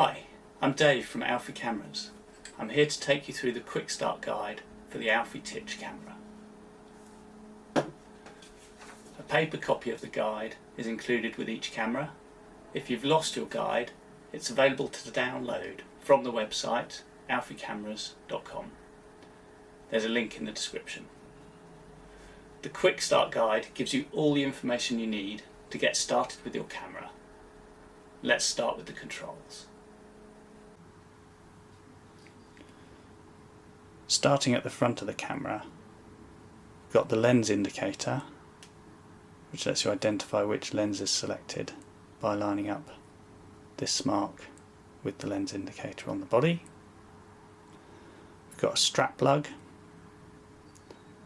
Hi, I'm Dave from Alfie Cameras. I'm here to take you through the quick start guide for the Alfie TYCH camera. A paper copy of the guide is included with each camera. If you've lost your guide, it's available to download from the website alfiecameras.com. There's a link in the description. The quick start guide gives you all the information you need to get started with your camera. Let's start with the controls. Starting at the front of the camera, we've got the lens indicator, which lets you identify which lens is selected by lining up this mark with the lens indicator on the body. We've got a strap plug,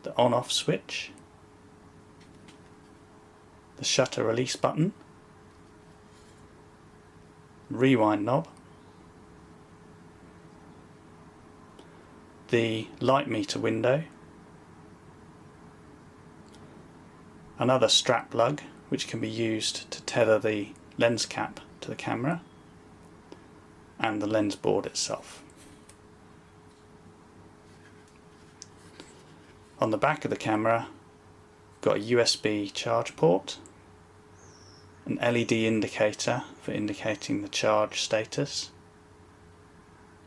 the on-off switch, the shutter release button, rewind knob, the light meter window, another strap plug which can be used to tether the lens cap to the camera, and the lens board itself. On the back of the camera, got a USB charge port, an LED indicator for indicating the charge status,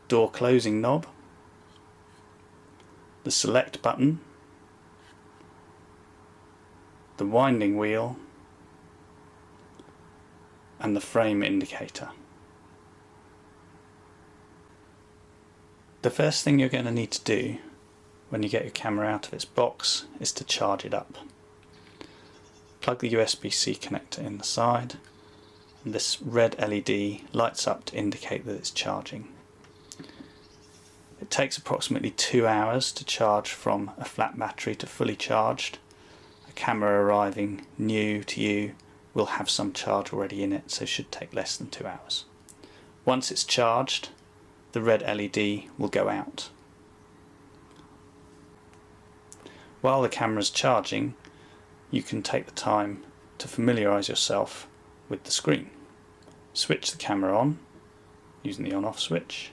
door closing knob, the select button, the winding wheel, and the frame indicator. The first thing you're going to need to do when you get your camera out of its box is to charge it up. Plug the USB-C connector in the side, and this red LED lights up to indicate that it's charging. It takes approximately 2 hours to charge from a flat battery to fully charged. A camera arriving new to you will have some charge already in it, so it should take less than 2 hours. Once it's charged, the red LED will go out. While the camera's charging, you can take the time to familiarise yourself with the screen. Switch the camera on using the on-off switch.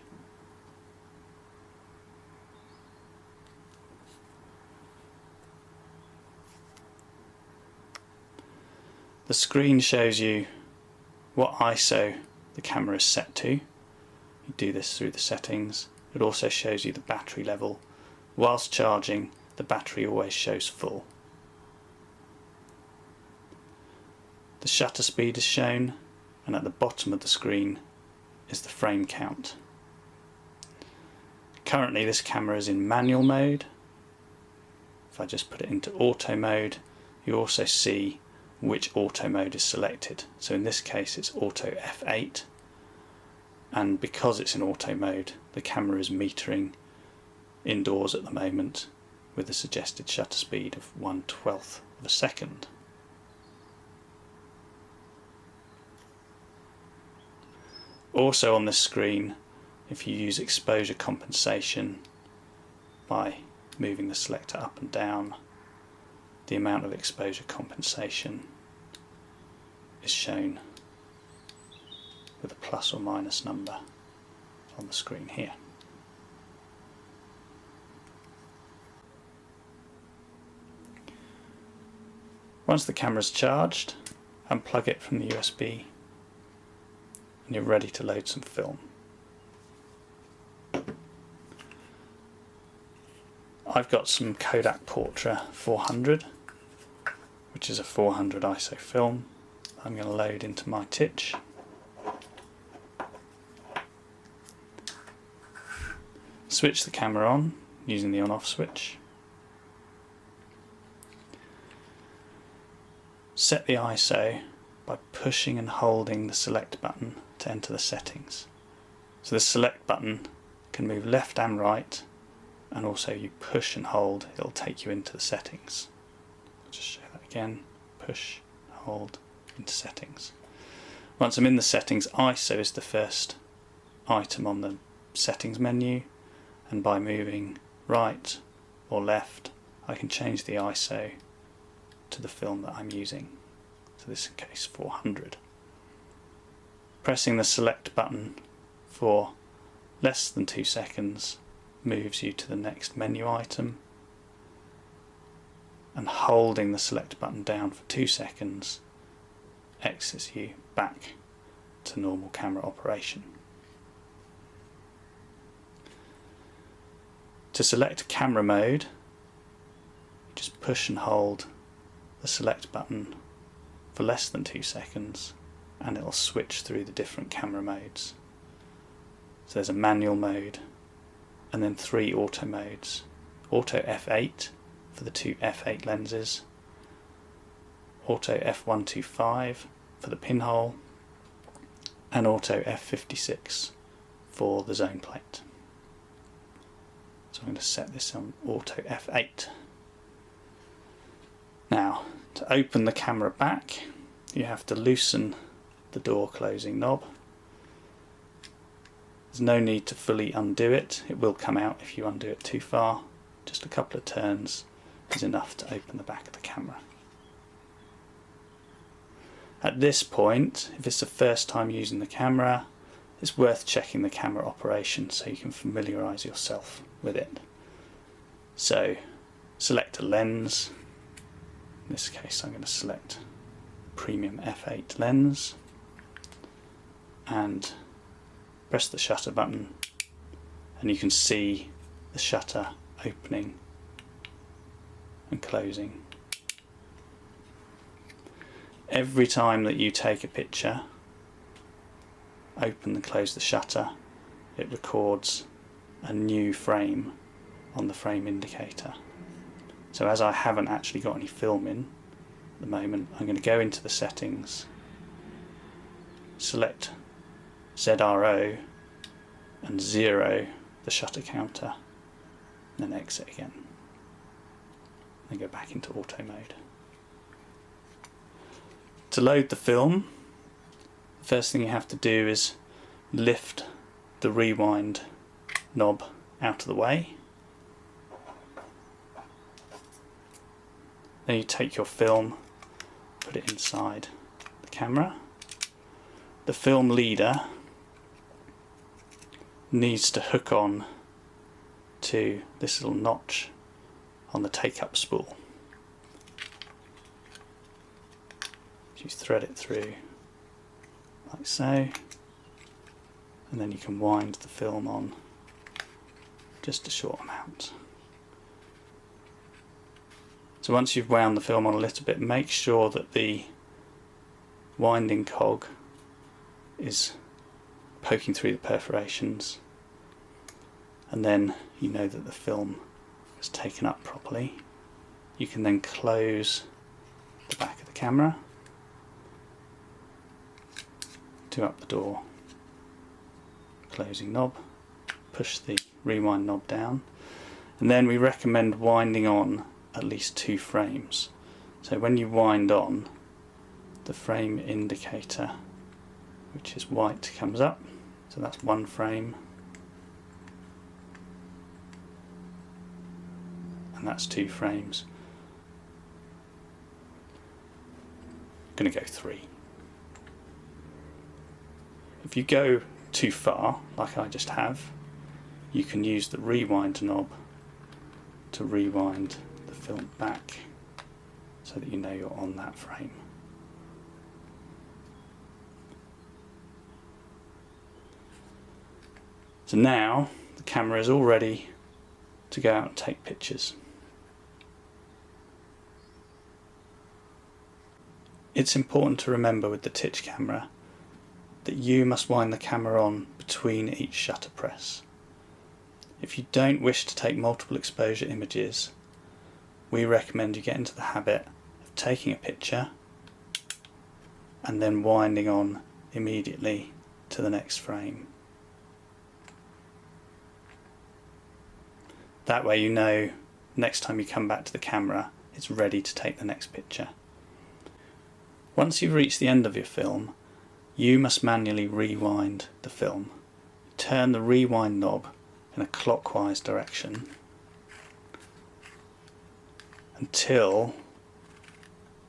The screen shows you what ISO the camera is set to. You do this through the settings. It also shows you the battery level. Whilst charging, the battery always shows full. The shutter speed is shown, and at the bottom of the screen is the frame count. Currently this camera is in manual mode. If I just put it into auto mode, you also see which auto mode is selected. So in this case it's auto F8, and because it's in auto mode, the camera is metering indoors at the moment with a suggested shutter speed of 1/12 of a second. Also on this screen, if you use exposure compensation by moving the selector up and down, the amount of exposure compensation is shown with a plus or minus number on the screen here. Once the camera's charged, unplug it from the USB and you're ready to load some film. I've got some Kodak Portra 400, which is a 400 ISO film. I'm going to load into my TYCH. Switch the camera on using the on-off switch. Set the ISO by pushing and holding the select button to enter the settings. So the select button can move left and right, and also you push and hold, it'll take you into the settings. I'll just show that again. Push, hold, into settings. Once I'm in the settings, ISO is the first item on the settings menu, and by moving right or left I can change the ISO to the film that I'm using. So this case 400. Pressing the select button for less than 2 seconds moves you to the next menu item, and holding the select button down for 2 seconds exits you back to normal camera operation. To select camera mode, you just push and hold the select button for less than 2 seconds and it'll switch through the different camera modes. So there's a manual mode and then 3 auto modes. Auto f8 for the 2 f8 lenses, auto f125 for the pinhole, and auto f56 for the zone plate. So I'm going to set this on auto f8. Now, to open the camera back, you have to loosen the door closing knob. There's no need to fully undo it. It will come out if you undo it too far. Just a couple of turns is enough to open the back of the camera. At this point, if it's the first time using the camera, it's worth checking the camera operation so you can familiarise yourself with it. So select a lens. In this case I'm going to select Premium f8 lens and press the shutter button, and you can see the shutter opening and closing. Every time that you take a picture, open and close the shutter, it records a new frame on the frame indicator. So as I haven't actually got any film in at the moment, I'm going to go into the settings, select ZRO and 0 the shutter counter, and then exit again. Then go back into auto mode. To load the film, the first thing you have to do is lift the rewind knob out of the way. Then you take your film, put it inside the camera. The film leader needs to hook on to this little notch on the take-up spool. You thread it through like so, and then you can wind the film on just a short amount. So once you've wound the film on a little bit, make sure that the winding cog is poking through the perforations, and then you know that the film is taken up properly. You can then close the back of the camera, up the door closing knob, push the rewind knob down, and then we recommend winding on at least 2 frames. So when you wind on, the frame indicator, which is white, comes up, so that's 1 frame, and that's 2 frames. I'm going to go 3. If you go too far, like I just have, you can use the rewind knob to rewind the film back so that you know you're on that frame. So now the camera is all ready to go out and take pictures. It's important to remember with the TYCH camera that you must wind the camera on between each shutter press. If you don't wish to take multiple exposure images, we recommend you get into the habit of taking a picture and then winding on immediately to the next frame. That way you know next time you come back to the camera it's ready to take the next picture. Once you've reached the end of your film, you must manually rewind the film. Turn the rewind knob in a clockwise direction until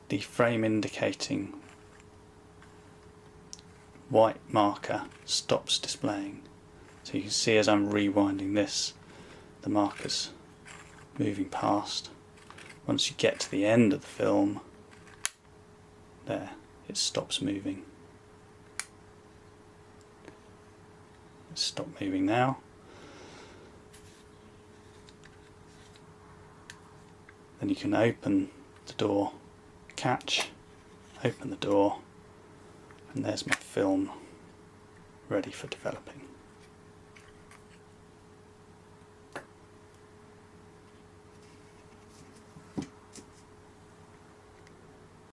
the frame indicating white marker stops displaying. So you can see as I'm rewinding this, the marker's moving past. Once you get to the end of the film, there, it stops moving. It's stopped moving now. Then you can open the door catch, open the door, and there's my film ready for developing.